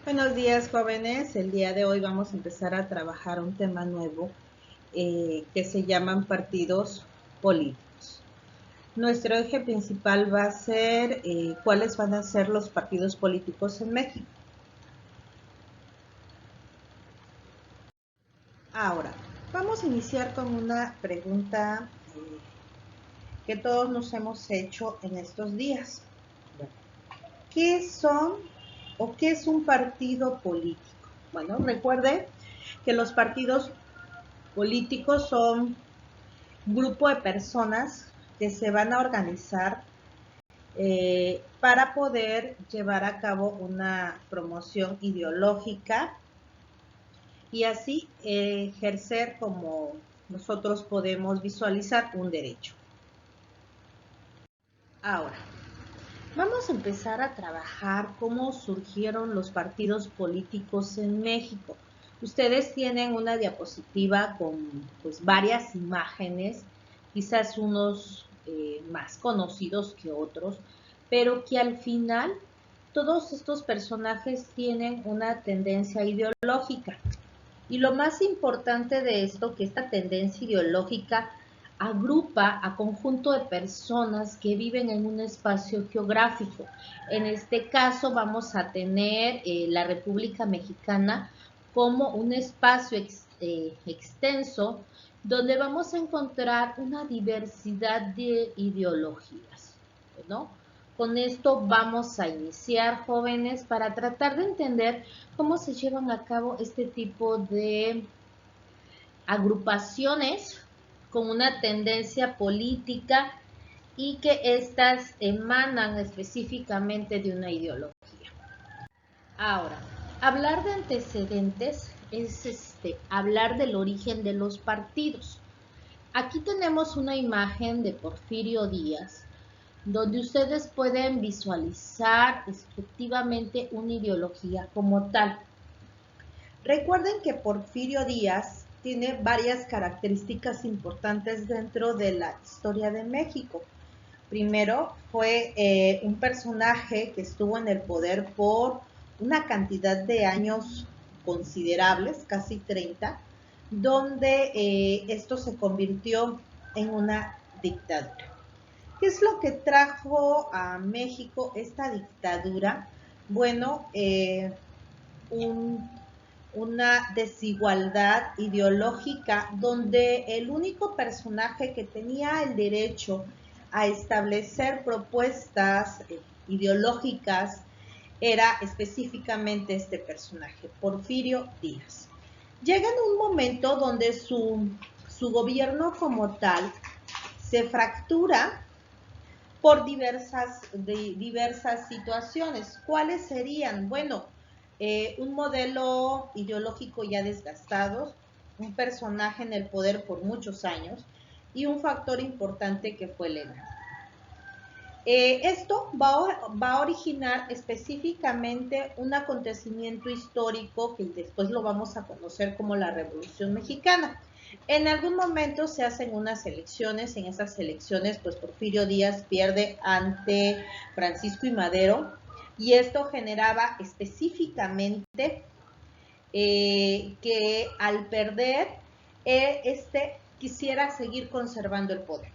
Buenos días, jóvenes. El día de hoy vamos a empezar a trabajar un tema nuevo que se llaman partidos políticos. Nuestro eje principal va a ser cuáles van a ser los partidos políticos en México. Ahora, vamos a iniciar con una pregunta que todos nos hemos hecho en estos días. ¿Qué son o qué es un partido político? Bueno, recuerde que los partidos políticos son un grupo de personas que se van a organizar para poder llevar a cabo una promoción ideológica y así ejercer como nosotros podemos visualizar un derecho. Ahora, vamos a empezar a trabajar cómo surgieron los partidos políticos en México. Ustedes tienen una diapositiva con pues, varias imágenes, quizás unos más conocidos que otros, pero que al final todos estos personajes tienen una tendencia ideológica. Y lo más importante de esto, que esta tendencia ideológica agrupa a conjunto de personas que viven en un espacio geográfico. En este caso vamos a tener la República Mexicana como un espacio extenso donde vamos a encontrar una diversidad de ideologías, ¿no? Con esto vamos a iniciar, jóvenes, para tratar de entender cómo se llevan a cabo este tipo de agrupaciones con una tendencia política y que éstas emanan específicamente de una ideología. Ahora, hablar de antecedentes es hablar del origen de los partidos. Aquí tenemos una imagen de Porfirio Díaz, donde ustedes pueden visualizar efectivamente una ideología como tal. Recuerden que Porfirio Díaz tiene varias características importantes dentro de la historia de México. Primero, fue un personaje que estuvo en el poder por una cantidad de años considerables, casi 30, donde esto se convirtió en una dictadura. ¿Qué es lo que trajo a México esta dictadura? Bueno, un una desigualdad ideológica donde el único personaje que tenía el derecho a establecer propuestas ideológicas era específicamente este personaje, Porfirio Díaz. Llega en un momento donde su gobierno como tal se fractura por diversas situaciones. ¿Cuáles serían? Bueno, un modelo ideológico ya desgastado, un personaje en el poder por muchos años y un factor importante que fue el ENA. Esto va a originar específicamente un acontecimiento histórico que después lo vamos a conocer como la Revolución Mexicana. En algún momento se hacen unas elecciones, en esas elecciones pues Porfirio Díaz pierde ante Francisco I. Madero y esto generaba específicamente que al perder quisiera seguir conservando el poder.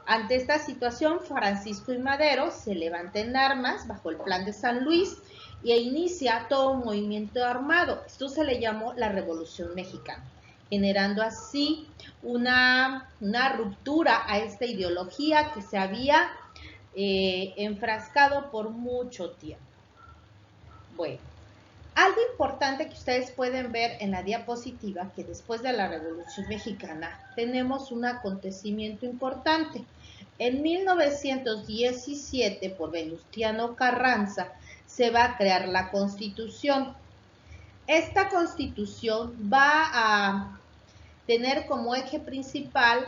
Ante esta situación, Francisco I. Madero se levanta en armas bajo el Plan de San Luis e inicia todo un movimiento armado. Esto se le llamó la Revolución Mexicana, generando así una ruptura a esta ideología que se había enfrascado por mucho tiempo. Bueno, algo importante que ustedes pueden ver en la diapositiva, que después de la Revolución Mexicana tenemos un acontecimiento importante. En 1917, por Venustiano Carranza, se va a crear la Constitución. Esta Constitución va a tener como eje principal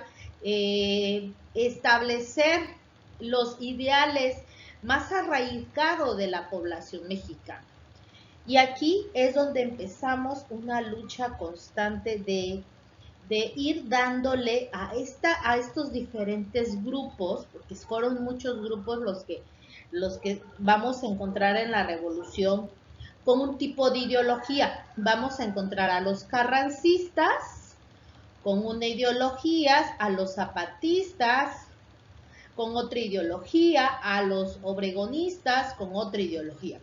establecer los ideales más arraigados de la población mexicana. Y aquí es donde empezamos una lucha constante de ir dándole a estos diferentes grupos, porque fueron muchos grupos los que vamos a encontrar en la revolución, con un tipo de ideología. Vamos a encontrar a los carrancistas con una ideología, a los zapatistas con otra ideología, a los obregonistas con otra ideología.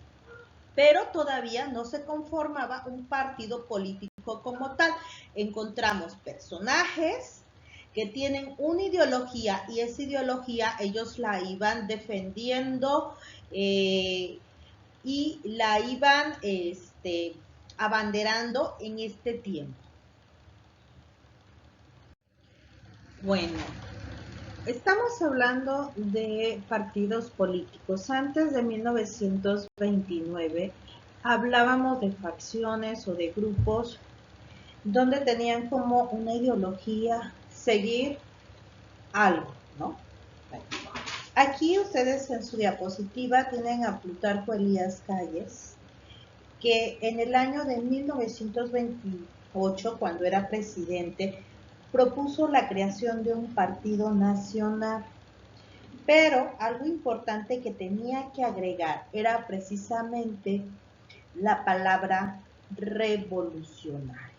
Pero todavía no se conformaba un partido político como tal. Encontramos personajes que tienen una ideología y esa ideología ellos la iban defendiendo y la iban abanderando en este tiempo. Bueno, estamos hablando de partidos políticos. Antes de 1929 hablábamos de facciones o de grupos donde tenían como una ideología seguir algo, ¿no? Aquí ustedes en su diapositiva tienen a Plutarco Elías Calles, que en el año de 1928, cuando era presidente, propuso la creación de un partido nacional. Pero algo importante que tenía que agregar era precisamente la palabra revolucionario.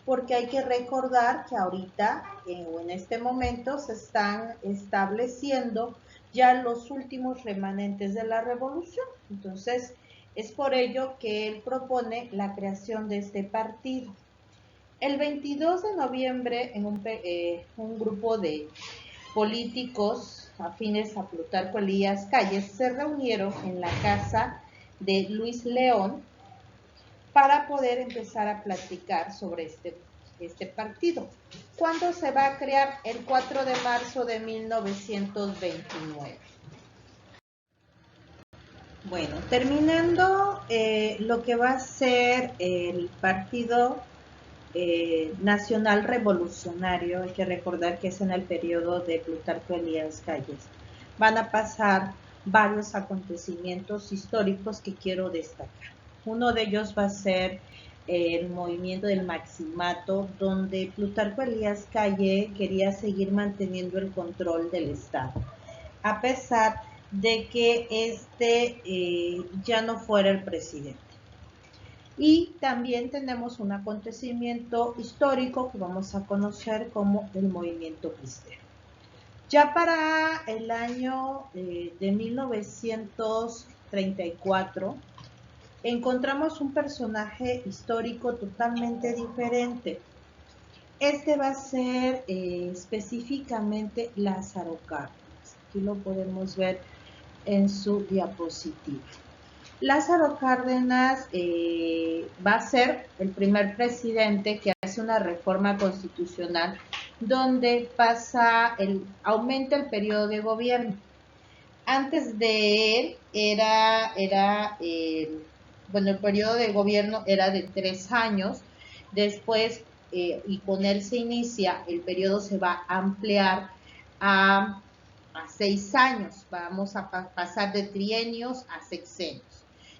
Porque hay que recordar que ahorita o en este momento se están estableciendo ya los últimos remanentes de la revolución. Entonces, es por ello que él propone la creación de este partido. El 22 de noviembre, en un grupo de políticos afines a Plutarco Elías Calles se reunieron en la casa de Luis León para poder empezar a platicar sobre este partido. ¿Cuándo se va a crear? El 4 de marzo de 1929. Bueno, terminando lo que va a ser el Partido Nacional Revolucionario, hay que recordar que es en el periodo de Plutarco Elías Calles. Van a pasar varios acontecimientos históricos que quiero destacar. Uno de ellos va a ser el movimiento del Maximato, donde Plutarco Elías Calles quería seguir manteniendo el control del Estado, a pesar de que ya no fuera el presidente. Y también tenemos un acontecimiento histórico que vamos a conocer como el movimiento cristero. Ya para el año de 1934 encontramos un personaje histórico totalmente diferente. Este va a ser específicamente Lázaro Cárdenas. Aquí lo podemos ver en su diapositiva. Lázaro Cárdenas va a ser el primer presidente que hace una reforma constitucional donde aumenta el periodo de gobierno. Antes de él el periodo de gobierno era de 3 años, después y con él se inicia, el periodo se va a ampliar a 6 años, vamos a pasar de trienios a sexenios.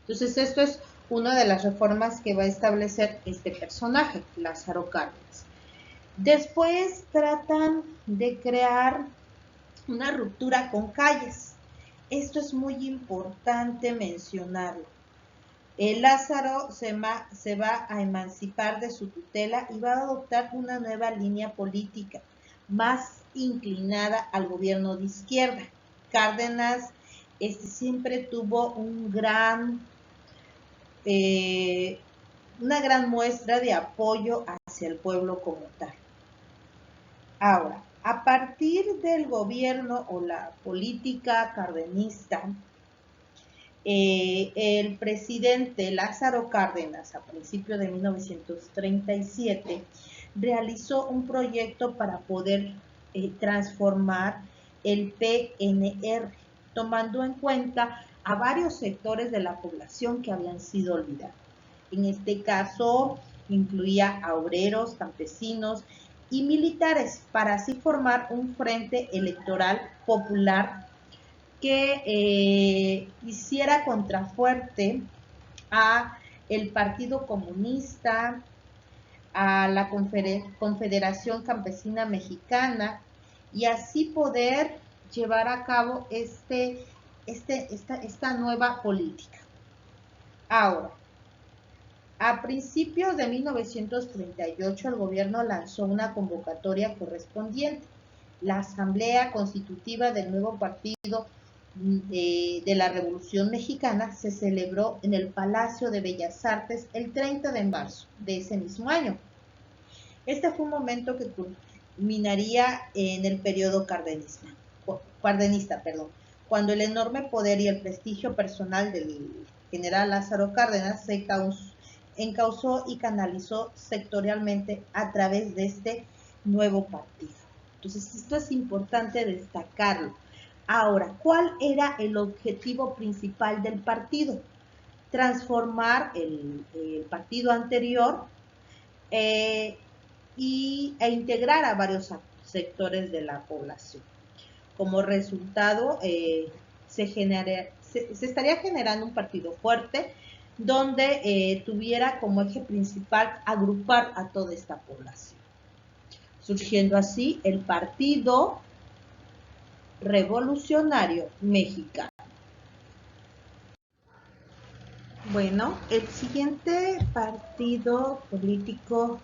Entonces, esto es una de las reformas que va a establecer este personaje, Lázaro Cárdenas. Después tratan de crear una ruptura con Calles. Esto es muy importante mencionarlo. Lázaro se va a emancipar de su tutela y va a adoptar una nueva línea política, más inclinada al gobierno de izquierda. Cárdenas siempre tuvo una gran muestra de apoyo hacia el pueblo como tal. Ahora, a partir del gobierno o la política cardenista, el presidente Lázaro Cárdenas, a principios de 1937, realizó un proyecto para poder transformar el PNR, tomando en cuenta a varios sectores de la población que habían sido olvidados. En este caso, incluía a obreros, campesinos y militares, para así formar un frente electoral popular que hiciera contrafuerte a el Partido Comunista, a la Confederación Campesina Mexicana, y así poder llevar a cabo esta nueva política. Ahora, A principios de 1938 el gobierno lanzó una convocatoria correspondiente. La Asamblea Constitutiva del nuevo Partido de la Revolución Mexicana se celebró en el Palacio de Bellas Artes el 30 de marzo de ese mismo año. Este fue un momento que culminaría en el periodo cardenista, cuando el enorme poder y el prestigio personal del general Lázaro Cárdenas se encauzó y canalizó sectorialmente a través de este nuevo partido. Entonces, esto es importante destacarlo. Ahora, ¿cuál era el objetivo principal del partido? Transformar el partido anterior e integrar a varios sectores de la población. Como resultado, se estaría generando un partido fuerte donde tuviera como eje principal agrupar a toda esta población, surgiendo así el Partido Revolucionario Mexicano. Bueno, el siguiente partido político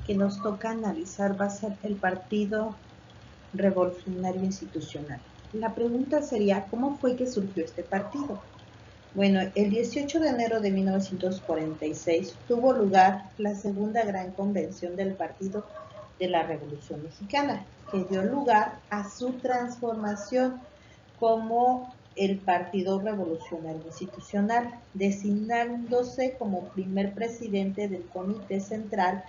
que nos toca analizar va a ser el Partido Revolucionario Institucional. La pregunta sería, ¿cómo fue que surgió este partido? Bueno, el 18 de enero de 1946 tuvo lugar la segunda gran convención del Partido de la Revolución Mexicana, que dio lugar a su transformación como el Partido Revolucionario Institucional, designándose como primer presidente del Comité Central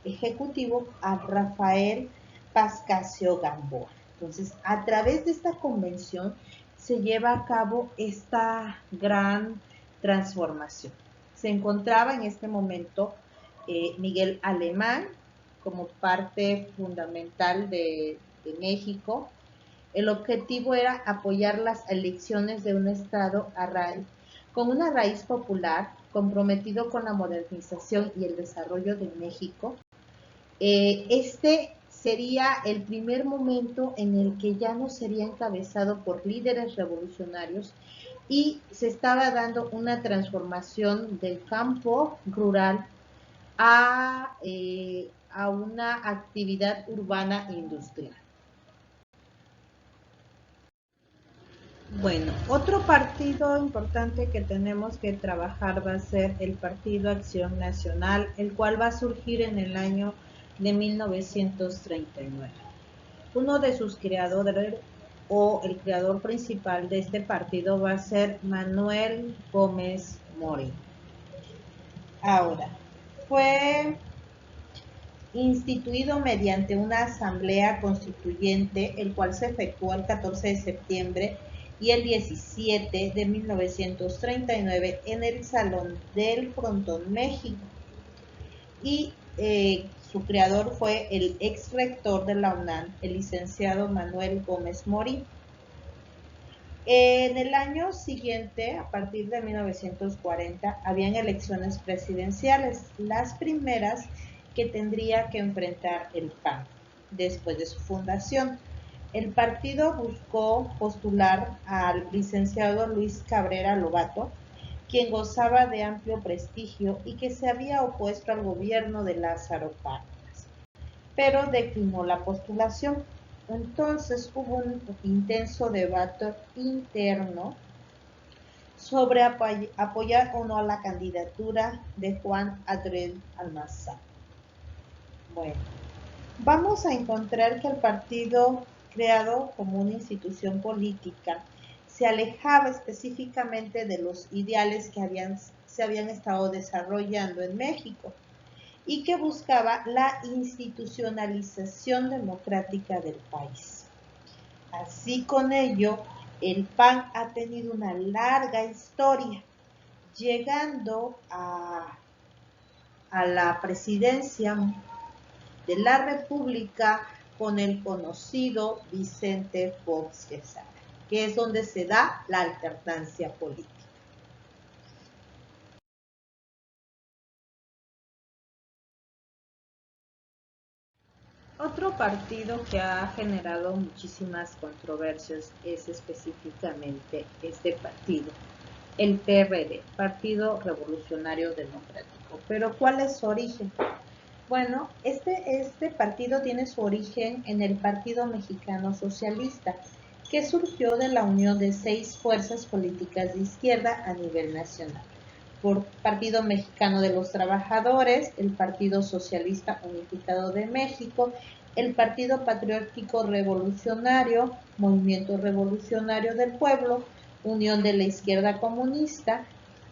Ejecutivo a Rafael Pascasio Gamboa. Entonces, a través de esta convención se lleva a cabo esta gran transformación. Se encontraba en este momento Miguel Alemán como parte fundamental de México. El objetivo era apoyar las elecciones de un Estado con una raíz popular, comprometido con la modernización y el desarrollo de México. Este sería el primer momento en el que ya no sería encabezado por líderes revolucionarios y se estaba dando una transformación del campo rural a una actividad urbana e industrial. Bueno, otro partido importante que tenemos que trabajar va a ser el Partido Acción Nacional, el cual va a surgir en el año de 1939. Uno de sus creadores o el creador principal de este partido va a ser Manuel Gómez Morín. Ahora, fue instituido mediante una asamblea constituyente, el cual se efectuó el 14 de septiembre y el 17 de 1939 en el Salón del Frontón México. Y su creador fue el ex rector de la UNAM, el licenciado Manuel Gómez Morín. En el año siguiente, a partir de 1940, habían elecciones presidenciales, las primeras que tendría que enfrentar el PAN después de su fundación. El partido buscó postular al licenciado Luis Cabrera Lobato, quien gozaba de amplio prestigio y que se había opuesto al gobierno de Lázaro Cárdenas, pero declinó la postulación. Entonces hubo un intenso debate interno sobre apoyar o no a la candidatura de Juan Adriel Almazán. Bueno, vamos a encontrar que el partido, creado como una institución política, se alejaba específicamente de los ideales que se habían estado desarrollando en México y que buscaba la institucionalización democrática del país. Así con ello, el PAN ha tenido una larga historia, llegando a la presidencia de la República con el conocido Vicente Fox Quesada, que es donde se da la alternancia política. Otro partido que ha generado muchísimas controversias es específicamente este partido, el PRD, Partido Revolucionario Democrático. político. Pero ¿cuál es su origen? Bueno, este partido tiene su origen en el Partido Mexicano Socialista, que surgió de la unión de 6 fuerzas políticas de izquierda a nivel nacional. Por Partido Mexicano de los Trabajadores, el Partido Socialista Unificado de México, el Partido Patriótico Revolucionario, Movimiento Revolucionario del Pueblo, Unión de la Izquierda Comunista,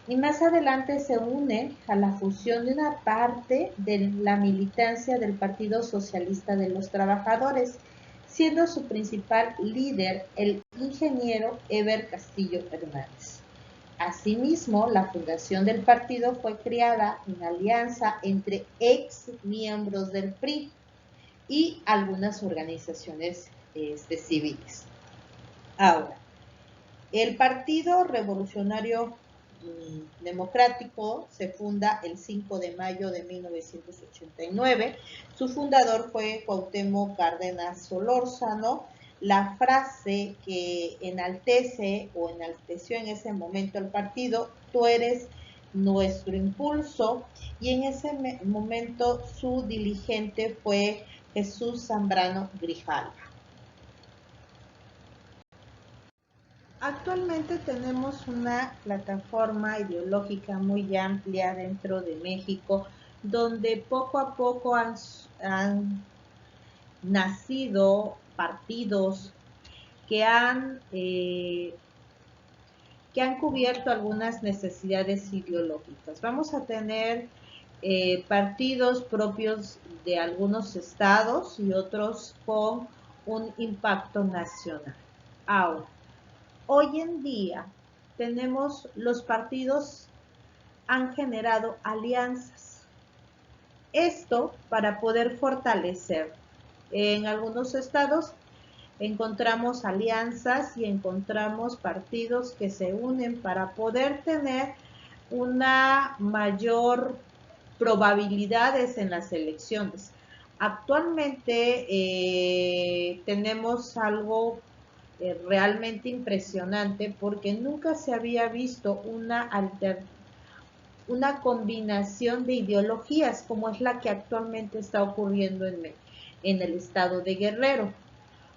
y más adelante se une a la fusión de una parte de la militancia del Partido Socialista de los Trabajadores, siendo su principal líder el ingeniero Eber Castillo Hernández. Asimismo, la fundación del partido fue creada en alianza entre ex miembros del PRI y algunas organizaciones civiles. Ahora, el Partido Revolucionario Democrático se funda el 5 de mayo de 1989. Su fundador fue Cuauhtémoc Cárdenas Solórzano. La frase que enalteció en ese momento el partido: tú eres nuestro impulso, y en ese momento su dirigente fue Jesús Zambrano Grijalva. Actualmente tenemos una plataforma ideológica muy amplia dentro de México, donde poco a poco han nacido partidos que han cubierto algunas necesidades ideológicas. Vamos a tener partidos propios de algunos estados y otros con un impacto nacional. Ahora, hoy en día los partidos han generado alianzas. Esto para poder fortalecer. En algunos estados encontramos alianzas y encontramos partidos que se unen para poder tener una mayor probabilidades en las elecciones. Actualmente tenemos algo realmente impresionante, porque nunca se había visto una combinación de ideologías como es la que actualmente está ocurriendo en el estado de Guerrero.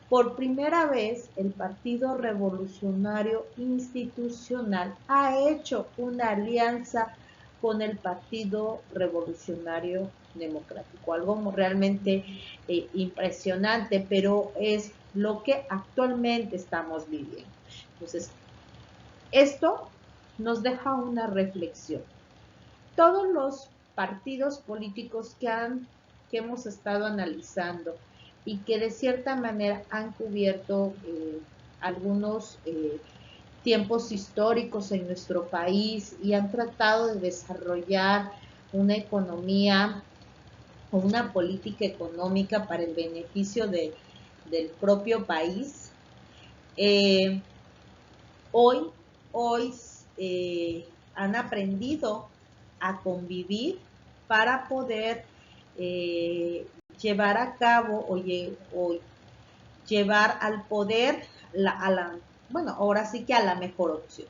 Por primera vez, el Partido Revolucionario Institucional ha hecho una alianza con el Partido Revolucionario Democrático, algo realmente impresionante, pero es lo que actualmente estamos viviendo. Entonces, esto nos deja una reflexión. Todos los partidos políticos que hemos estado analizando y que de cierta manera han cubierto algunos tiempos históricos en nuestro país y han tratado de desarrollar una economía o una política económica para el beneficio del propio país. Hoy han aprendido a convivir para poder llevar a cabo o llevar al poder bueno, ahora sí que a la mejor opción.